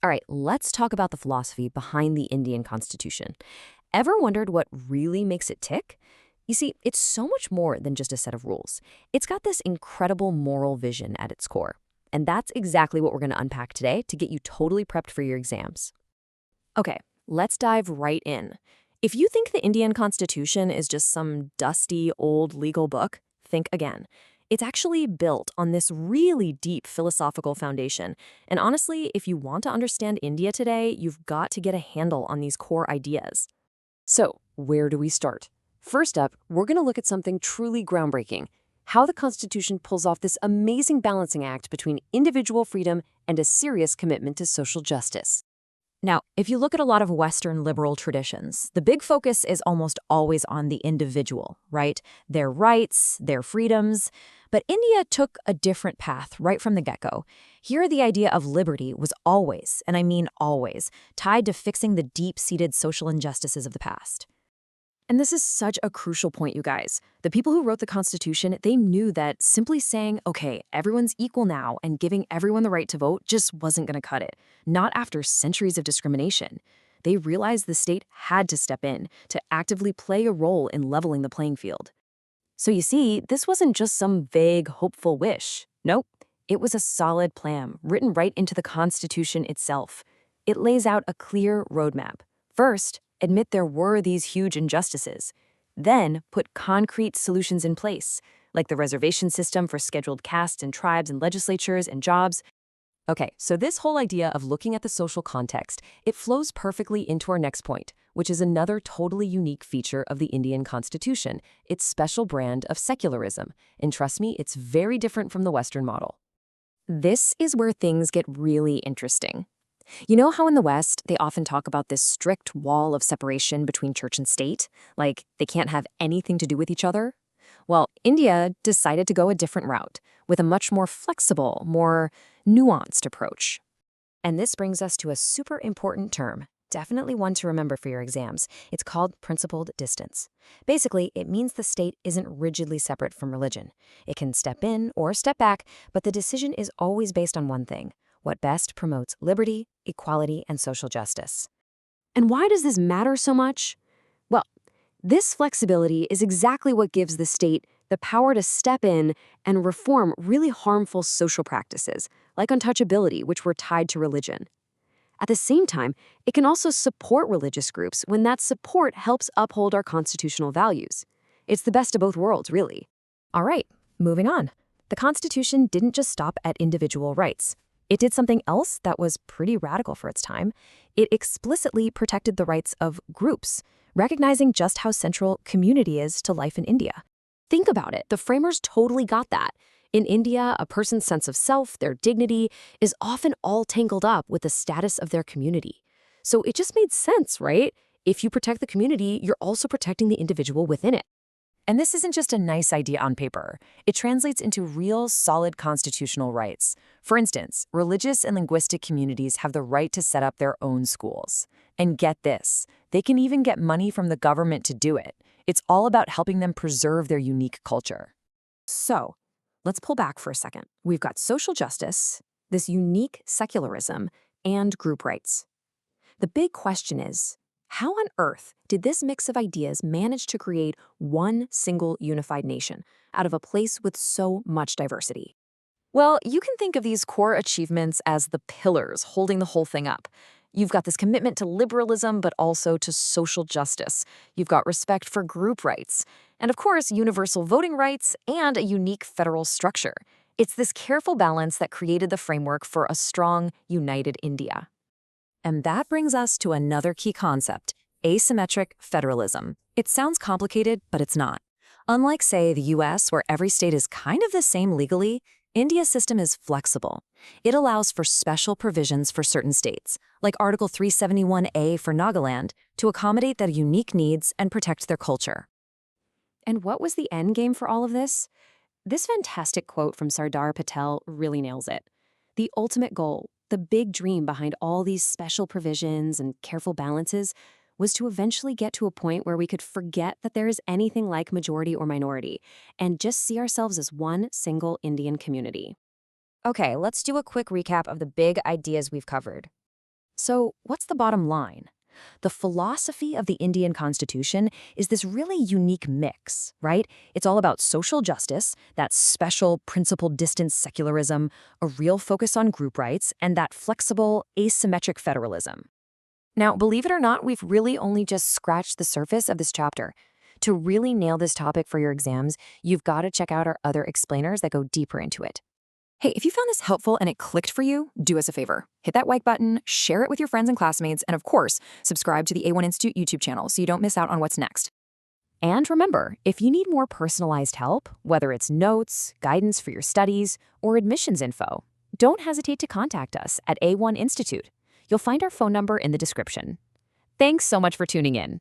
All right, let's talk about the philosophy behind the Indian Constitution. Ever wondered what really makes it tick? You see, it's so much more than just a set of rules. It's got this incredible moral vision at its core. And that's exactly what we're going to unpack today to get you totally prepped for your exams. Okay, let's dive right in. If you think the Indian Constitution is just some dusty old legal book, think again. It's actually built on this really deep philosophical foundation. And honestly, if you want to understand India today, you've got to get a handle on these core ideas. So, where do we start? First up, we're going to look at something truly groundbreaking: how the Constitution pulls off this amazing balancing act between individual freedom and a serious commitment to social justice. Now, if you look at a lot of Western liberal traditions, the big focus is almost always on the individual, right? Their rights, their freedoms. But India took a different path right from the get-go. Here, the idea of liberty was always, and I mean always, tied to fixing the deep-seated social injustices of the past. And this is such a crucial point, you guys. The people who wrote the Constitution, they knew that simply saying, okay, everyone's equal now and giving everyone the right to vote just wasn't going to cut it. Not after centuries of discrimination. They realized the state had to step in to actively play a role in leveling the playing field. So you see, this wasn't just some vague, hopeful wish. Nope, it was a solid plan written right into the Constitution itself. It lays out a clear roadmap. First, admit there were these huge injustices. Then, put concrete solutions in place, like the reservation system for scheduled castes and tribes and legislatures and jobs. Okay, so this whole idea of looking at the social context, it flows perfectly into our next point, which is another totally unique feature of the Indian Constitution, its special brand of secularism. And trust me, it's very different from the Western model. This is where things get really interesting. You know how in the West, they often talk about this strict wall of separation between church and state? Like, they can't have anything to do with each other? Well, India decided to go a different route, with a much more flexible, more nuanced approach. And this brings us to a super important term, definitely one to remember for your exams. It's called principled distance. Basically, it means the state isn't rigidly separate from religion. It can step in or step back, but the decision is always based on one thing: what best promotes liberty, equality, and social justice. And why does this matter so much? Well, this flexibility is exactly what gives the state the power to step in and reform really harmful social practices, like untouchability, which were tied to religion. At the same time, it can also support religious groups when that support helps uphold our constitutional values. It's the best of both worlds, really. All right, moving on. The Constitution didn't just stop at individual rights. It did something else that was pretty radical for its time. It explicitly protected the rights of groups, recognizing just how central community is to life in India. Think about it. The framers totally got that. In India, a person's sense of self, their dignity, is often all tangled up with the status of their community. So it just made sense, right? If you protect the community, you're also protecting the individual within it. And this isn't just a nice idea on paper. It translates into real, solid constitutional rights. For instance, religious and linguistic communities have the right to set up their own schools. And get this, they can even get money from the government to do it. It's all about helping them preserve their unique culture. So, let's pull back for a second. We've got social justice, this unique secularism, and group rights. The big question is, how on earth did this mix of ideas manage to create one single unified nation out of a place with so much diversity? Well, you can think of these core achievements as the pillars holding the whole thing up. You've got this commitment to liberalism, but also to social justice. You've got respect for group rights. And of course, universal voting rights and a unique federal structure. It's this careful balance that created the framework for a strong, united India. And that brings us to another key concept: asymmetric federalism. It sounds complicated, but it's not. Unlike, say, the US, where every state is kind of the same legally, India's system is flexible. It allows for special provisions for certain states, like Article 371A for Nagaland, to accommodate their unique needs and protect their culture. And what was the end game for all of this? This fantastic quote from Sardar Patel really nails it. The ultimate goal, the big dream behind all these special provisions and careful balances, was to eventually get to a point where we could forget that there is anything like majority or minority and just see ourselves as one single Indian community. Okay, let's do a quick recap of the big ideas we've covered. So, what's the bottom line? The philosophy of the Indian Constitution is this really unique mix, right? It's all about social justice, that special principled distance secularism, a real focus on group rights, and that flexible, asymmetric federalism. Now, believe it or not, we've really only just scratched the surface of this chapter. To really nail this topic for your exams, you've got to check out our other explainers that go deeper into it. Hey, if you found this helpful and it clicked for you, do us a favor. Hit that like button, share it with your friends and classmates, and of course, subscribe to the A1 Institute YouTube channel so you don't miss out on what's next. And remember, if you need more personalized help, whether it's notes, guidance for your studies, or admissions info, don't hesitate to contact us at A1 Institute. You'll find our phone number in the description. Thanks so much for tuning in.